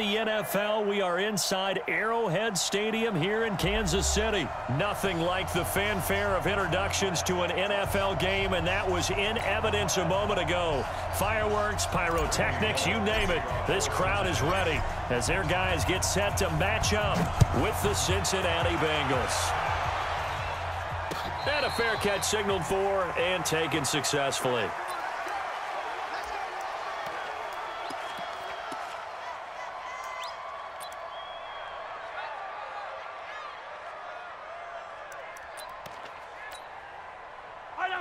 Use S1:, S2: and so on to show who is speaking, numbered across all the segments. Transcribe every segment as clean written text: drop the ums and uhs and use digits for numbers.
S1: The NFL, we are inside Arrowhead Stadium here in Kansas City. Nothing like the fanfare of introductions to an NFL game, and that was in evidence a moment ago. Fireworks, pyrotechnics, you name it. This crowd is ready as their guys get set to match up with the Cincinnati Bengals. And a fair catch signaled for and taken successfully.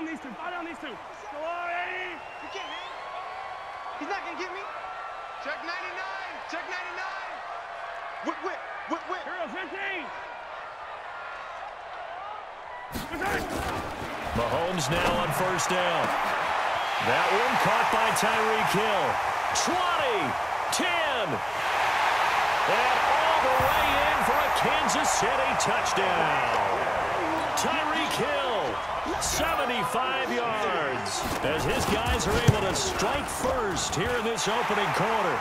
S2: These two. Glory! You can't hit. He's not going to get me. Check 99. Check 99. Whip. Hero 15.
S1: Mahomes now on first down. That one caught by Tyreek Hill. 20, 10. And all the way in for a Kansas City touchdown. Tyreek Hill, 75 yards, as his guys are able to strike first here in this opening quarter.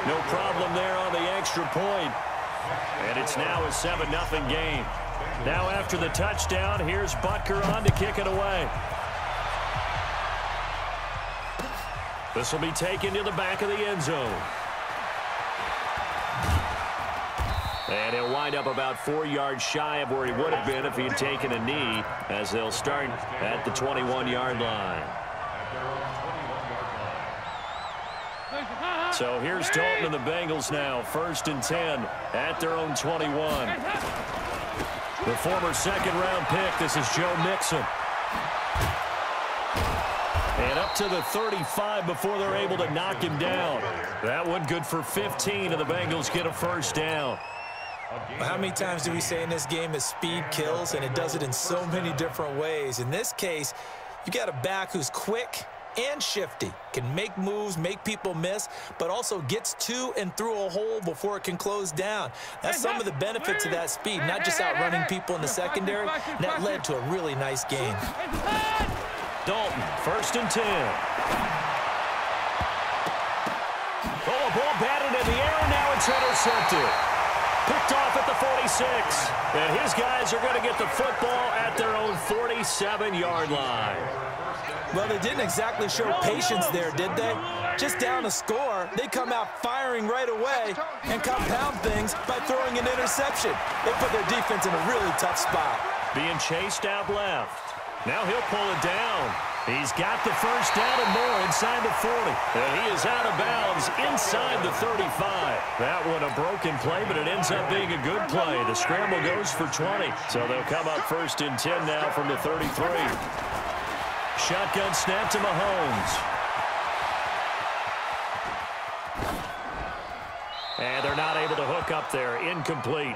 S1: No problem there on the extra point. And it's now a 7-0 game. Now after the touchdown, here's Butker on to kick it away. This will be taken to the back of the end zone. And he'll wind up about 4 yards shy of where he would have been if he had taken a knee, as they'll start at the 21-yard line. So here's Dalton and the Bengals now, 1st and 10 at their own 21. The former second-round pick, this is Joe Mixon. And up to the 35 before they're able to knock him down. That one good for 15, and the Bengals get a first down.
S3: How many times do we say in this game that speed kills, and it does it in so many different ways? In this case, you got a back who's quick and shifty, can make moves, make people miss, but also gets to and through a hole before it can close down. That's some of the benefits of that speed, not just outrunning people in the secondary. That led to a really nice game.
S1: Dalton, 1st and 10. Oh, a ball batted in the air, now it's intercepted. Picked off at the 46. And his guys are going to get the football at their own 47-yard line.
S3: Well, they didn't exactly show patience there, did they? Just down a score, they come out firing right away and compound things by throwing an interception. They put their defense in a really tough spot.
S1: Being chased out left. Now he'll pull it down. He's got the first down and more inside the 40. And he is out of bounds inside the 35. That one a broken play, but it ends up being a good play. The scramble goes for 20. So they'll come up 1st and 10 now from the 33. Shotgun snap to Mahomes. And they're not able to hook up there. Incomplete.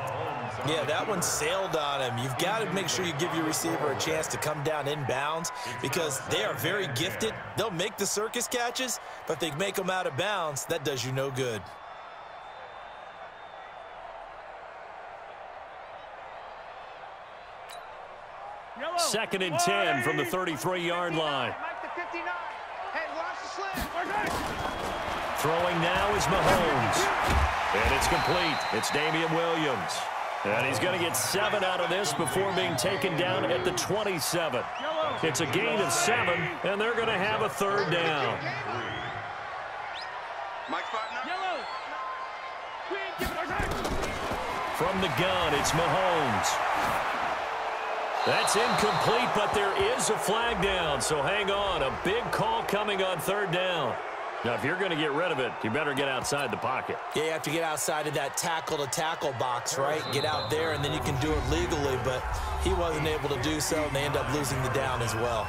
S3: Yeah, that one sailed on him. You've got to make sure you give your receiver a chance to come down inbounds because they are very gifted. They'll make the circus catches, but if they make them out of bounds, that does you no good.
S1: Second and 10 from the 33-yard line. Throwing now is Mahomes. And it's complete. It's Damian Williams. And he's going to get 7 out of this before being taken down at the 27. It's a gain of 7, and they're going to have a 3rd down. From the gun, it's Mahomes. That's incomplete, but there is a flag down, so hang on. A big call coming on 3rd down. Now, if you're going to get rid of it, you better get outside the pocket.
S3: Yeah, you have to get outside of that tackle-to-tackle box, right? Get out there, and then you can do it legally, but he wasn't able to do so, and they end up losing the down as well.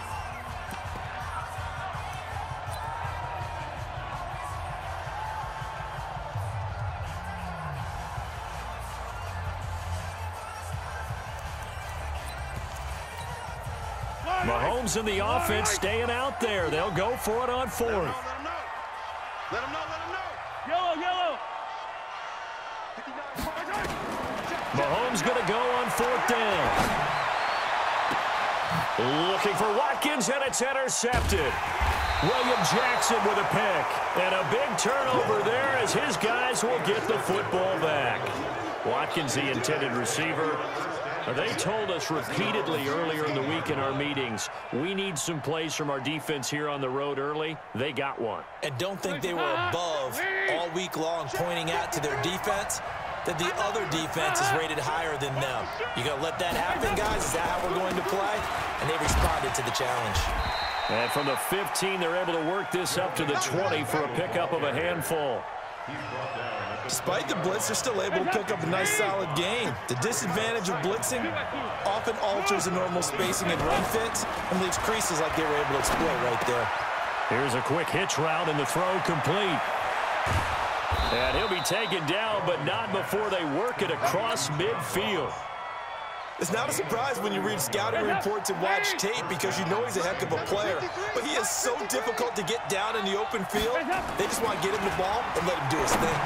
S1: Mahomes and the offense staying out there. They'll go for it on 4th.
S2: Let him know. Yellow.
S1: Mahomes going to go on 4th down. Looking for Watkins, and it's intercepted. William Jackson with a pick. And a big turnover there as his guys will get the football back. Watkins, the intended receiver. They told us repeatedly earlier in the week in our meetings, we need some plays from our defense here on the road early. They got one.
S3: And don't think they were above all week long pointing out to their defense that the other defense is rated higher than them. You going to let that happen, guys? Is that how we're going to play? And they responded to the challenge.
S1: And from the 15, they're able to work this up to the 20 for a pickup of a handful.
S3: Despite the blitz, they're still able to pick up a nice, solid gain. The disadvantage of blitzing often alters the normal spacing and run fits and leaves creases like they were able to exploit right there.
S1: Here's a quick hitch route, and the throw complete. And he'll be taken down, but not before they work it across midfield.
S3: It's not a surprise when you read scouting reports and watch tape because you know he's a heck of a player. But he is so difficult to get down in the open field. They just want to get him the ball and let him do his thing.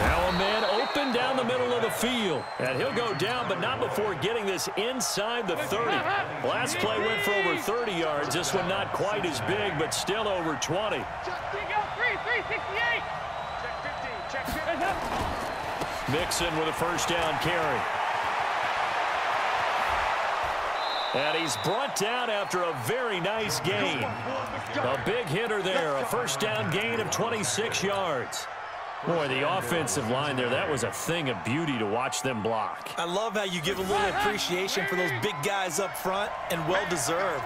S1: Now a man open down the middle of the field. And he'll go down, but not before getting this inside the 30. Last play went for over 30 yards. This one not quite as big, but still over 20. Mixon with a first down carry. And he's brought down after a very nice gain. A big hitter there, a first down gain of 26 yards. Boy, the offensive line there, that was a thing of beauty to watch them block.
S3: I love how you give a little appreciation for those big guys up front, and well-deserved.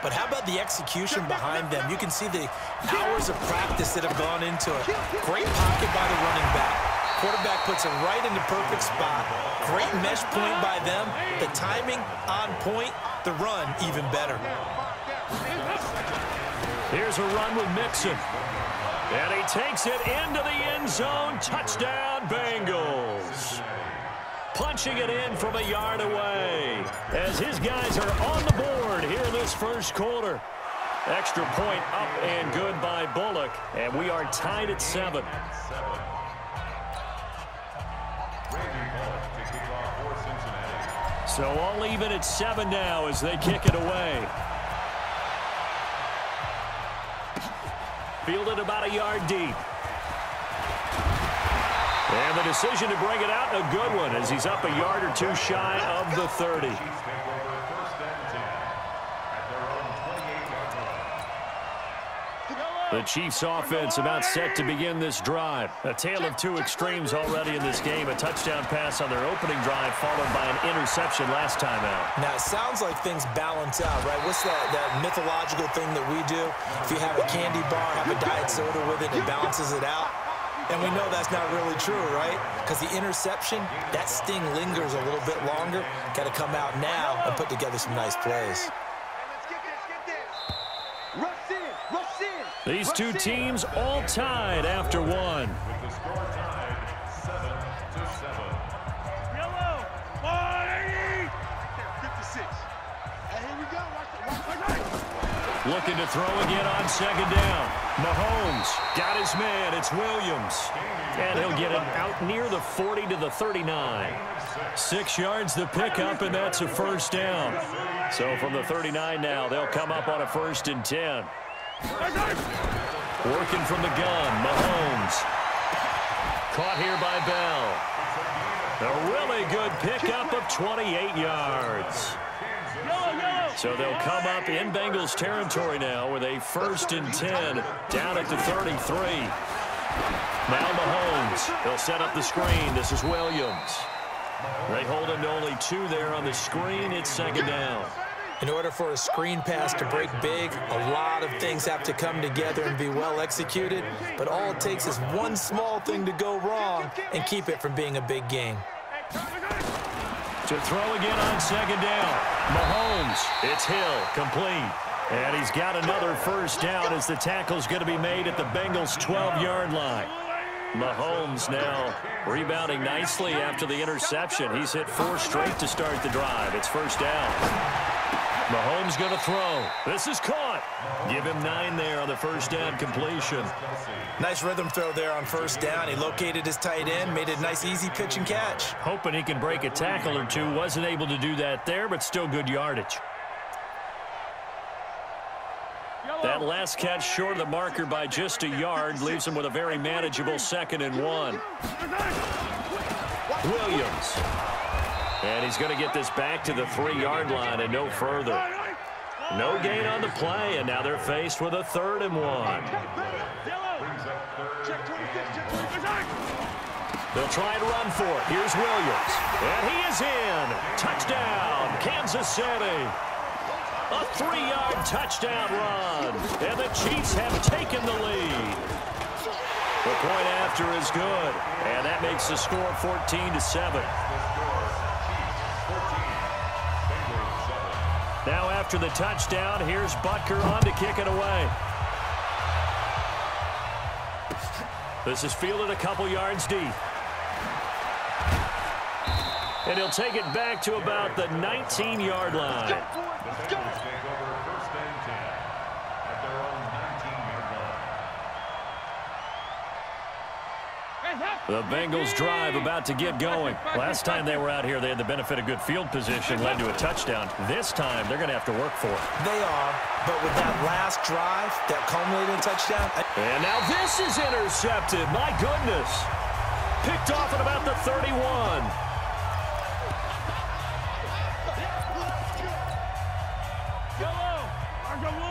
S3: But how about the execution behind them? You can see the hours of practice that have gone into it. Great pocket by the running back. Quarterback puts it right in the perfect spot. Great mesh point by them. The timing on point. The run even better.
S1: Here's a run with Mixon. And he takes it into the end zone. Touchdown, Bengals. Punching it in from a yard away as his guys are on the board here in this first quarter. Extra point up and good by Bullock. And we are tied at 7. So all even at 7 now as they kick it away. Fielded about a yard deep. And the decision to bring it out, a good one, as he's up a yard or two shy of the 30. The Chiefs' offense about set to begin this drive. A tale of two extremes already in this game. A touchdown pass on their opening drive, followed by an interception last time out.
S3: Now, it sounds like things balance out, right? What's that mythological thing that we do? If you have a candy bar, have a diet soda with it, it balances it out. And we know that's not really true, right? Because the interception, that sting lingers a little bit longer. Got to come out now and put together some nice plays.
S1: These two teams all tied after one. Looking to throw again on second down. Mahomes got his man. It's Williams. And he'll get it out near the 40 to the 39. 6 yards the pickup, and that's a first down. So from the 39 now, they'll come up on a 1st and 10. Working from the gun, Mahomes. Caught here by Bell. A really good pickup of 28 yards. So they'll come up in Bengals territory now with a 1st and 10 down at the 33. Now Mahomes. He'll set up the screen. This is Williams. They hold him to only 2 there on the screen. It's second down.
S3: In order for a screen pass to break big, a lot of things have to come together and be well executed. But all it takes is one small thing to go wrong and keep it from being a big game.
S1: To throw again on second down. Mahomes. It's Hill. Complete. And he's got another first down as the tackle's going to be made at the Bengals' 12-yard line. Mahomes now rebounding nicely after the interception. He's hit 4 straight to start the drive. It's first down. Mahomes going to throw. This is caught. Give him 9 there on the first down completion.
S3: Nice rhythm throw there on first down. He located his tight end, made a nice easy pitch and catch.
S1: Hoping he can break a tackle or two. Wasn't able to do that there, but still good yardage. That last catch short of the marker by just a yard leaves him with a very manageable 2nd and 1. Williams. And he's going to get this back to the 3-yard line and no further. No gain on the play, and now they're faced with a 3rd and 1. They'll try and run for it. Here's Williams. And he is in. Touchdown, Kansas City. A 3-yard touchdown run. And the Chiefs have taken the lead. The point after is good. And that makes the score 14-7. Now after the touchdown, here's Butker on to kick it away. This is fielded a couple yards deep. And he'll take it back to about the 19-yard line. The Bengals drive about to get going. Last time they were out here, they had the benefit of good field position, led to a touchdown. This time, they're going to have to work for it.
S3: They are, but with that last drive, that culminating touchdown.
S1: And now this is intercepted. My goodness. Picked off at about the 31.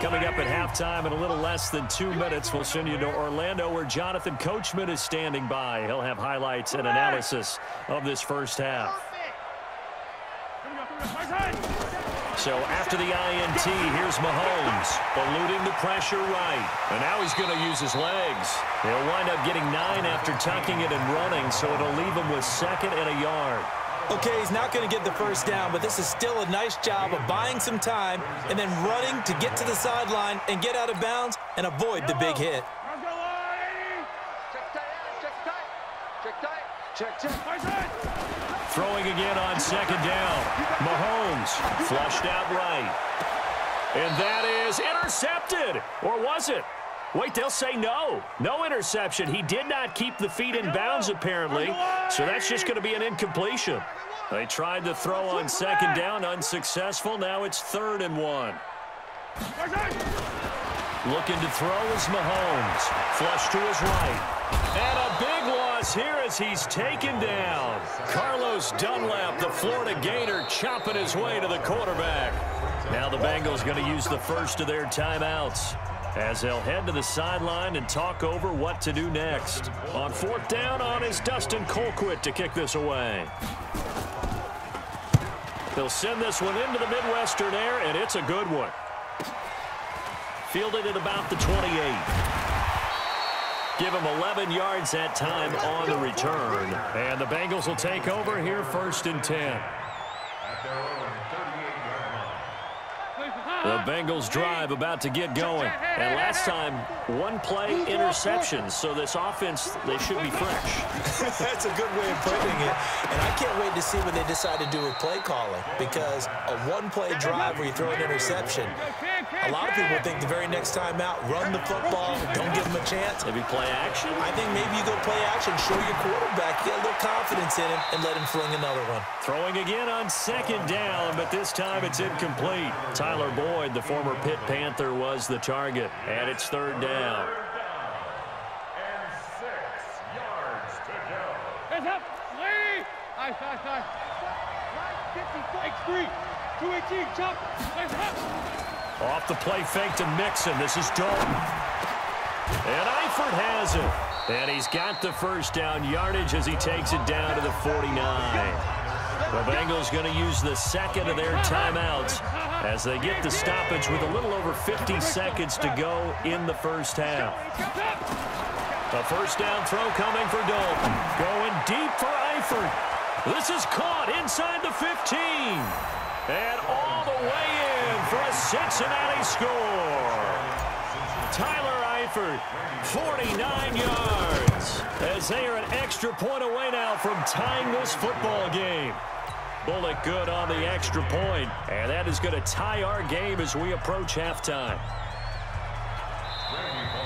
S1: Coming up at halftime in a little less than 2 minutes, we'll send you to Orlando where Jonathan Coachman is standing by. He'll have highlights and analysis of this first half. So after the INT, here's Mahomes, eluding the pressure right. And now he's going to use his legs. He'll wind up getting 9 after tucking it and running, so it'll leave him with 2nd and a yard.
S3: Okay, he's not going to get the first down, but this is still a nice job of buying some time and then running to get to the sideline and get out of bounds and avoid the big hit.
S1: Throwing again on 2nd down. Mahomes flushed out right. And that is intercepted. Or was it? Wait, they'll say no. No interception. He did not keep the feet in bounds, apparently. So that's just going to be an incompletion. They tried to throw on 2nd down, unsuccessful. Now it's 3rd and 1. Looking to throw is Mahomes. Flush to his right. And a big loss here as he's taken down. Carlos Dunlap, the Florida Gator, chopping his way to the quarterback. Now the Bengals going to use the first of their timeouts, as they'll head to the sideline and talk over what to do next. On 4th down, on is Dustin Colquitt to kick this away. They'll send this one into the Midwestern air, and it's a good one. Fielded at about the 28. Give him 11 yards that time on the return. And the Bengals will take over here 1st and 10. The Bengals drive about to get going. And last time, 1 play interceptions. So this offense, they should be fresh.
S3: That's a good way of putting it. And I can't wait to see what they decide to do with play calling. Because a 1-play drive where you throw an interception, a lot of people think the very next time out, run the football, don't give them a chance.
S1: Maybe play action?
S3: I think maybe you go play action, show your quarterback, get a little confidence in him, and let him fling another one.
S1: Throwing again on 2nd down, but this time it's incomplete. Tyler Boyd, the former Pitt Panther, was the target, and it's 3rd down.
S2: Hands up, lady! Nice. X3, 218, jump, nice up.
S1: Off the play fake to Mixon. This is Dalton. And Eifert has it. And he's got the first down yardage as he takes it down to the 49. The Bengals going to use the 2nd of their timeouts as they get the stoppage with a little over 50 seconds to go in the first half. A first down throw coming for Dalton. Going deep for Eifert. This is caught inside the 15. And all the way in for a Cincinnati score. Tyler Eifert, 49 yards, as they are an extra point away now from tying this football game. Bullock good on the extra point, and that is going to tie our game as we approach halftime.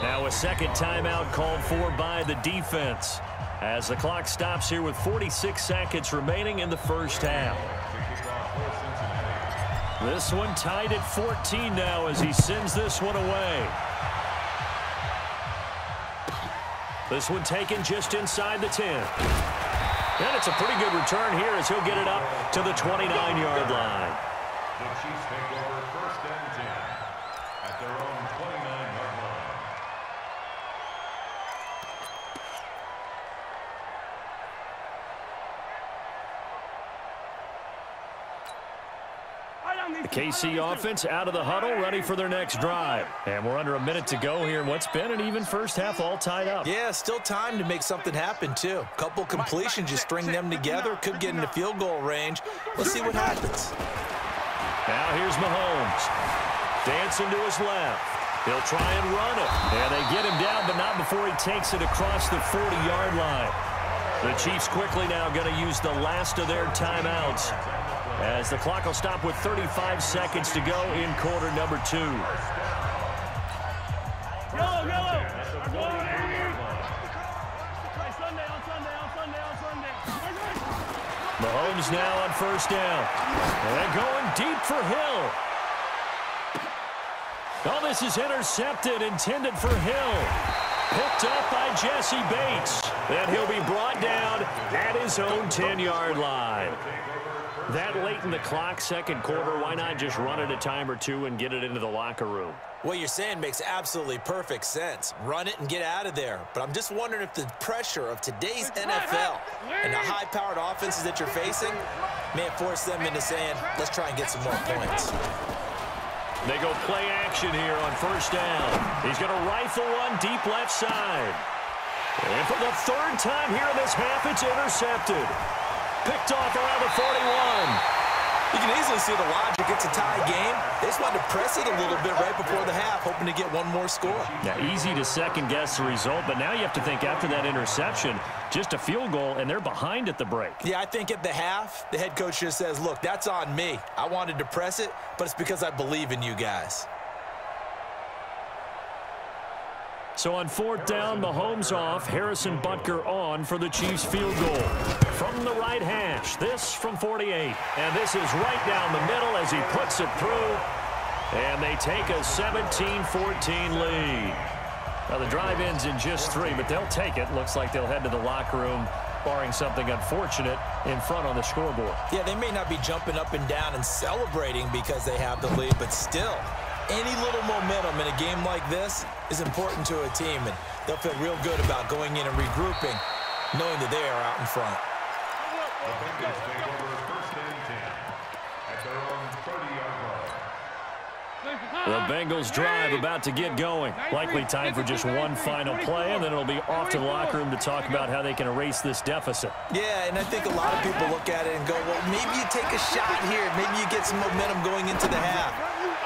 S1: Now a 2nd timeout called for by the defense, as the clock stops here with 46 seconds remaining in the first half. This one tied at 14 now as he sends this one away. This one taken just inside the 10. And it's a pretty good return here as he'll get it up to the 29-yard line.
S4: The Chiefs take over 1st and 10 at their own 29-yard line.
S1: The KC offense out of the huddle, ready for their next drive. And we're under a minute to go here in what's been an even first half, all tied up.
S3: Yeah, still time to make something happen, too. Couple completions, you string them together, could get into field goal range. Let's see what happens.
S1: Now here's Mahomes. Dancing to his left. He'll try and run it. And they get him down, but not before he takes it across the 40-yard line. The Chiefs quickly now going to use the last of their timeouts, as the clock will stop with 35 seconds to go in quarter number 2. Mahomes now on 1st down. And going deep for Hill. Oh, this is intercepted, intended for Hill. Picked up by Jesse Bates. And he'll be brought down at his own 10-yard line. That late in the clock, second quarter, why not just run it a time or two and get it into the locker room?
S3: What you're saying makes absolutely perfect sense. Run it and get out of there. But I'm just wondering if the pressure of today's NFL and the high-powered offenses that you're facing may have forced them into saying, let's try and get some more points.
S1: They go play action here on 1st down. He's going to rifle one deep left side. And for the 3rd time here in this half, it's intercepted. Picked off around the 41.
S3: You can easily see the logic. It's a tie game. They just wanted to press it a little bit right before the half, hoping to get one more score.
S1: Now, easy to second-guess the result, but now you have to think after that interception, just a field goal, and they're behind at the break.
S3: Yeah, I think at the half, the head coach just says, look, that's on me. I wanted to press it, but it's because I believe in you guys.
S1: So on 4th down, Mahomes off, Harrison Butker on for the Chiefs field goal. From the right hash, this from 48. And this is right down the middle as he puts it through. And they take a 17-14 lead. Now the drive ends in just 3, but they'll take it. Looks like they'll head to the locker room, barring something unfortunate in front on the scoreboard.
S3: Yeah, they may not be jumping up and down and celebrating because they have the lead, but still, any little momentum in a game like this is important to a team, and they'll feel real good about going in and regrouping, knowing that they are out in front.
S4: The Bengals take over 1st and 10 at their own 30-yard line.
S1: The Bengals drive about to get going. Likely time for just one final play, and then it'll be off to the locker room to talk about how they can erase this deficit.
S3: Yeah, and I think a lot of people look at it and go, well, maybe you take a shot here. Maybe you get some momentum going into the half.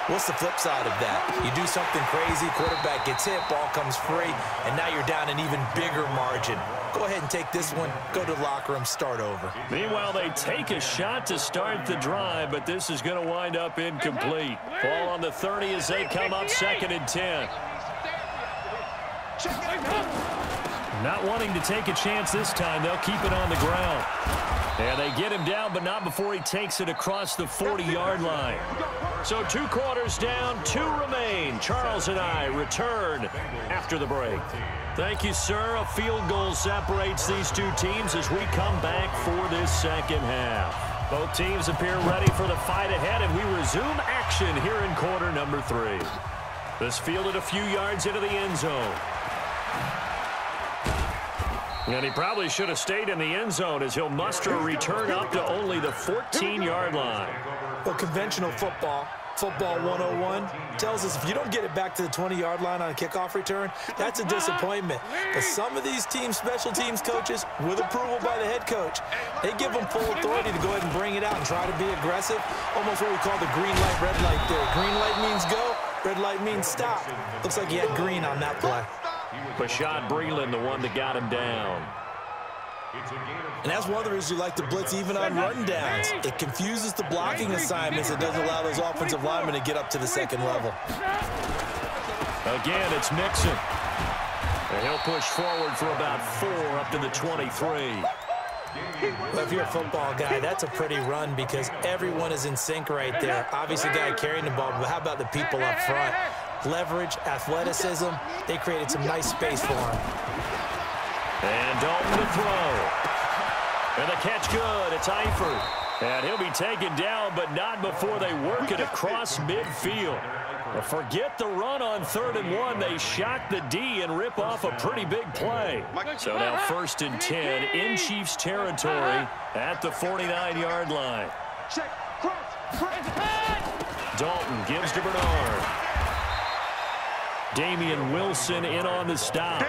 S3: What's the flip side of that? You do something crazy, quarterback gets hit, ball comes free, and now you're down an even bigger margin. Go ahead and take this one, go to the locker room, start over.
S1: Meanwhile, they take a shot to start the drive, but this is going to wind up incomplete. Ball on the 30 as they come up 2nd and 10. Not wanting to take a chance this time, they'll keep it on the ground. And they get him down, but not before he takes it across the 40-yard line. So 2 quarters down, 2 remain. Charles and I return after the break. Thank you, sir. A field goal separates these two teams as we come back for this second half. Both teams appear ready for the fight ahead, and we resume action here in quarter number 3. This fielded a few yards into the end zone. And he probably should have stayed in the end zone as he'll muster a return up to only the 14-yard line.
S3: Well, conventional football 101, tells us if you don't get it back to the 20-yard line on a kickoff return, that's a disappointment. But some of these teams, special teams coaches, with approval by the head coach, they give them full authority to go ahead and bring it out and try to be aggressive, almost what we call the green light, red light theory. Green light means go, red light means stop. Looks like he had green on that play.
S1: Bashad Breeland, the one that got him down.
S3: And that's one of the reasons you like to blitz even on run downs. It confuses the blocking assignments. It doesn't allow those offensive linemen to get up to the second level.
S1: Again, it's Mixon. And he'll push forward for about 4 up to the 23.
S3: Well, if you're a football guy, that's a pretty run because everyone is in sync right there. Obviously, the guy carrying the ball, but how about the people up front? Leverage, athleticism, they created some nice space for him.
S1: And Dalton to throw. And the catch good. It's Eifert. And he'll be taken down, but not before they work it across midfield. Forget the run on 3rd and 1. They shock the D and rip off a pretty big play. So now 1st and 10 in Chiefs territory at the 49-yard line. Dalton gives to Bernard. Damian Wilson in on the stop.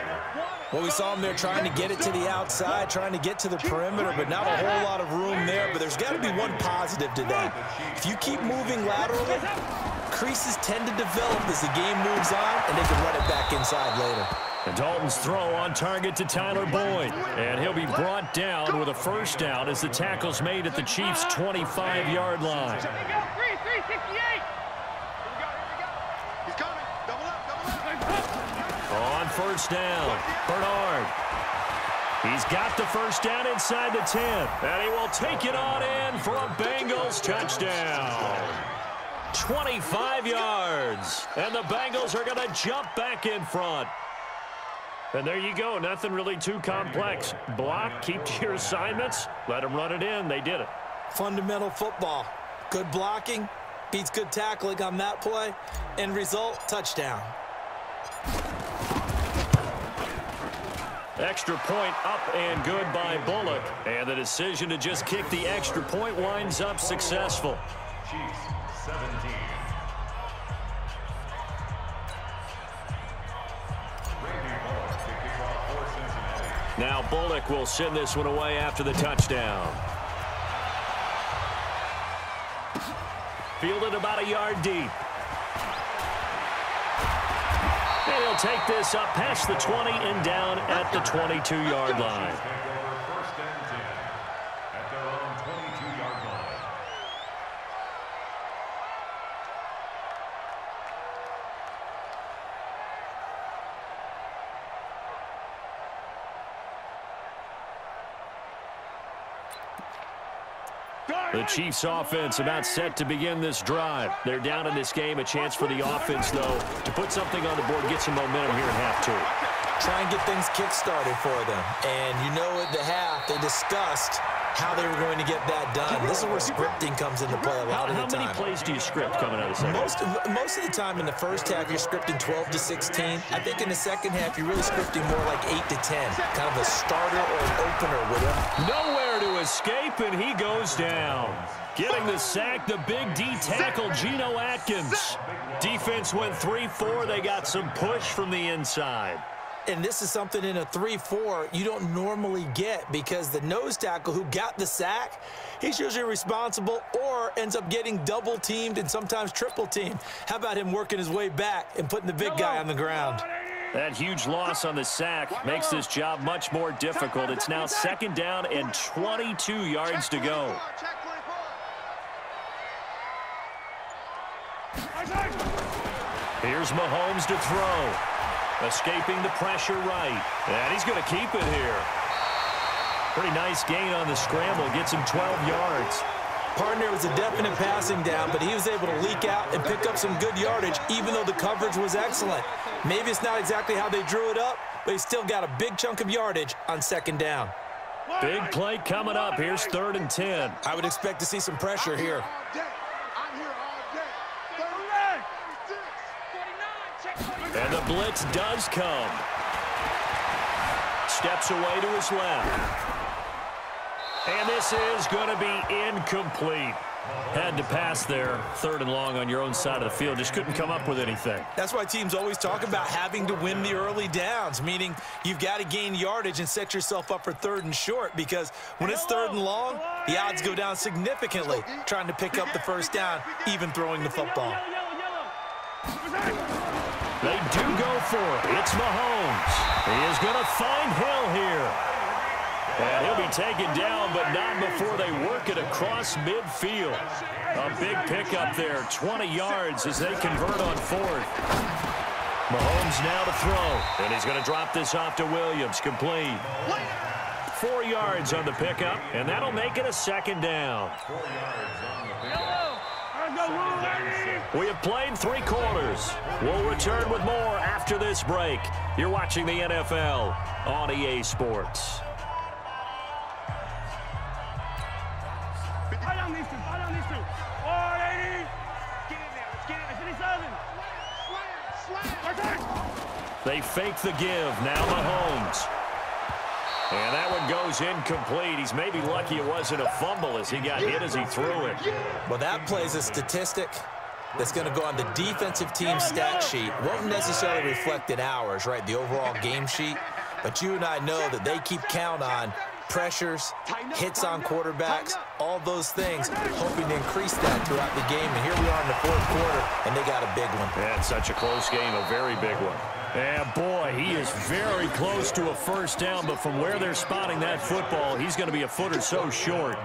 S3: Well, we saw him there trying to get it to the outside, trying to get to the perimeter, but not a whole lot of room there. But there's got to be one positive to that. If you keep moving laterally, creases tend to develop as the game moves on, and they can run it back inside later.
S1: And Dalton's throw on target to Tyler Boyd. And he'll be brought down with a first down as the tackle's made at the Chiefs' 25-yard line. On 1st down, Bernard. He's got the first down inside the 10. And he will take it on in for a Bengals touchdown. 25 yards. And the Bengals are going to jump back in front. And there you go. Nothing really too complex. Block, keep to your assignments, let them run it in. They did it.
S3: Fundamental football. Good blocking beats good tackling on that play. End result, touchdown.
S1: Extra point up and good by Bullock. And the decision to just kick the extra point winds up successful.
S4: Chiefs 17.
S1: Now Bullock will send this one away after the touchdown. Fielded about a yard deep. And he'll take this up past the 20 and down at the 22-yard line.
S4: First and 10 at their own 22-yard line.
S1: The Chiefs offense about set to begin this drive. They're down in this game. A chance for the offense, though, to put something on the board, get some momentum here in half 2.
S3: Try and get things kick-started for them. And you know at the half, they discussed how they were going to get that done. This is where scripting comes into play a lot of the time.
S1: How many plays do you script coming out of the second?
S3: Most of the time in the first half, you're scripting 12 to 16. I think in the second half, you're really scripting more like 8 to 10. Kind of a starter or an opener with him.
S1: Nowhere to escape, and he goes down. Getting the sack, the big D tackle, Geno Atkins. Defense went 3-4. They got some push from the inside.
S3: And this is something in a 3-4 you don't normally get because the nose tackle who got the sack, he's usually responsible or ends up getting double-teamed and sometimes triple-teamed. How about him working his way back and putting the big guy on the ground?
S1: That huge loss on the sack makes this job much more difficult. It's now 2nd down and 22 yards to go. Here's Mahomes to throw. Escaping the pressure right. And he's going to keep it here. Pretty nice gain on the scramble. Gets him 12 yards.
S3: Partner was a definite passing down, but he was able to leak out and pick up some good yardage, even though the coverage was excellent. Maybe it's not exactly how they drew it up, but he still got a big chunk of yardage on 2nd down.
S1: Big play coming up. Here's 3rd and 10.
S3: I would expect to see some pressure here.
S1: And the blitz does come. Steps away to his left. And this is going to be incomplete. Had to pass there. 3rd and long on your own side of the field. Just couldn't come up with anything.
S3: That's why teams always talk about having to win the early downs, meaning you've got to gain yardage and set yourself up for 3rd and short, because when it's 3rd and long, the odds go down significantly trying to pick up the first down, even throwing the football.
S1: They do go for it. It's Mahomes. He is going to find Hill here. And he'll be taken down, but not before they work it across midfield. A big pickup there, 20 yards as they convert on 4th. Mahomes now to throw. And he's going to drop this off to Williams. Complete. 4 yards on the pickup, and that'll make it a second down.
S4: 4 yards on the pickup.
S1: We have played 3 quarters. We'll return with more after this break. You're watching the NFL on EA Sports.
S2: Fight on these two. Fight on these two. 480. Get in there. Let's get in there. 57. Slam.
S1: They fake the give. Now Mahomes. And that one goes incomplete. He's maybe lucky it wasn't a fumble as he got hit as he threw it.
S3: Well, that plays a statistic that's going to go on the defensive team stat sheet. Won't necessarily reflect in ours, right, the overall game sheet. But you and I know that they keep count on pressures, hits on quarterbacks, all those things, hoping to increase that throughout the game. And here we are in the 4th quarter, and they got a big one.
S1: That's such a close game, a very big one. And boy, he is very close to a first down, but from where they're spotting that football, he's going to be a foot or so short.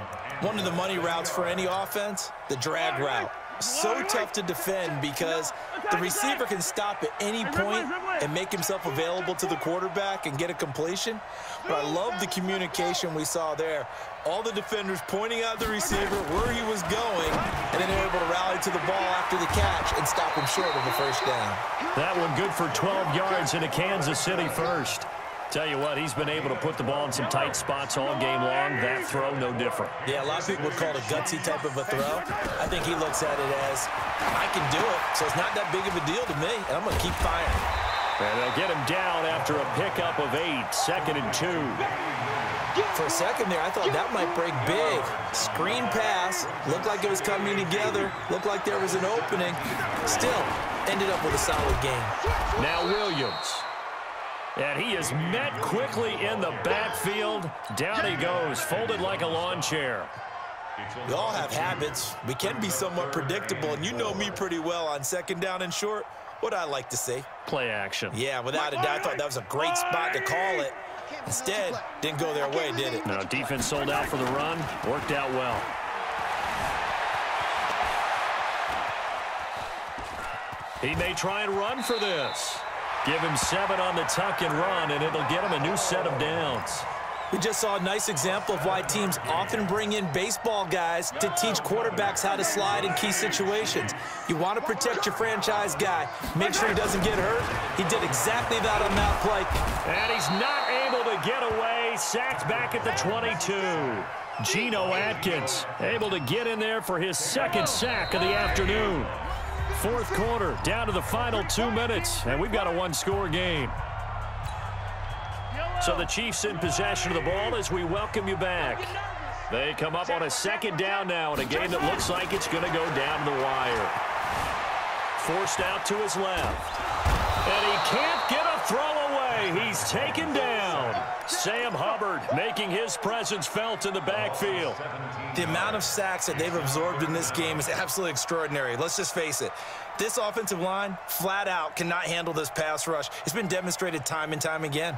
S3: One of the money routes for any offense, the drag route. So tough to defend because the receiver can stop at any point and make himself available to the quarterback and get a completion. But I love the communication we saw there. All the defenders pointing out the receiver where he was going, and then they're able to rally to the ball after the catch and stop him short of a first down.
S1: That one good for 12 yards into Kansas City first. Tell you what, he's been able to put the ball in some tight spots all game long. That throw, no different.
S3: Yeah, a lot of people would call it a gutsy type of a throw. I think he looks at it as, I can do it, so it's not that big of a deal to me, and I'm going to keep firing.
S1: And they'll get him down after a pickup of 8, 2nd and 2.
S3: For a second there, I thought that might break big. Screen pass, looked like it was coming together, looked like there was an opening. Still, ended up with a solid game.
S1: Now Williams. And he is met quickly in the backfield. Down he goes, folded like a lawn chair.
S3: We all have habits. We can be somewhat predictable, and you know me pretty well on 2nd down and short. What I like to see.
S1: Play action.
S3: Yeah, without a doubt, I thought that was a great spot to call it. Instead, didn't go their way, did it?
S1: No, defense sold out for the run. Worked out well. He may try and run for this. Give him 7 on the tuck and run, and it'll get him a new set of downs.
S3: We just saw a nice example of why teams often bring in baseball guys to teach quarterbacks how to slide in key situations. You want to protect your franchise guy. Make sure he doesn't get hurt. He did exactly that on that play.
S1: And he's not able to get away. Sacked back at the 22. Geno Atkins able to get in there for his 2nd sack of the afternoon. 4th quarter, down to the final 2 minutes, and we've got a 1-score game. So the Chiefs in possession of the ball as we welcome you back. They come up on a 2nd down now in a game that looks like it's going to go down to the wire. Forced out to his left. And he can't get a throw away. He's taken down. Sam Hubbard making his presence felt in the backfield.
S3: The amount of sacks that they've absorbed in this game is absolutely extraordinary. Let's just face it. This offensive line, flat out, cannot handle this pass rush. It's been demonstrated time and time again.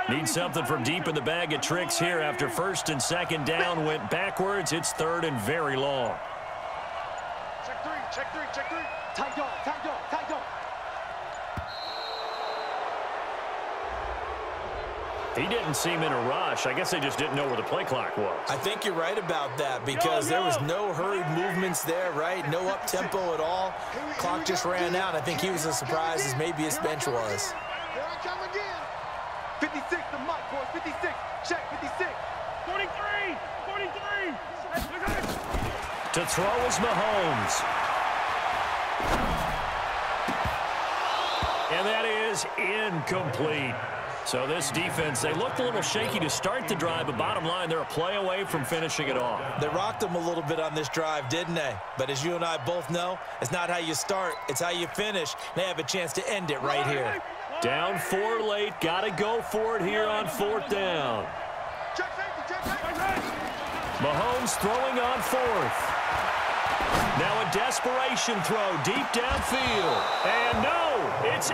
S1: Need something from deep in the bag of tricks here after 1st and 2nd down went backwards. It's 3rd and very long.
S2: Check 3, check 3, check 3. Tight dog, tight dog, tight dog.
S1: He didn't seem in a rush. I guess they just didn't know where the play clock was.
S3: I think you're right about that because there was no hurried movements there, right? No up-tempo at all. Clock just ran out. I think he was as surprised as maybe his bench was.
S2: Here I come again. 56, the mic, boys. 56. Check, 56. 43. 43.
S1: To throw is Mahomes. And that is incomplete. So this defense, they looked a little shaky to start the drive, but bottom line, they're a play away from finishing it off.
S3: They rocked them a little bit on this drive, didn't they? But as you and I both know, it's not how you start, it's how you finish. They have a chance to end it right here.
S1: Down 4 late, got to go for it here on 4th down.
S2: Check safety, check safety.
S1: Mahomes throwing on 4th. Now a desperation throw deep downfield. And no, it's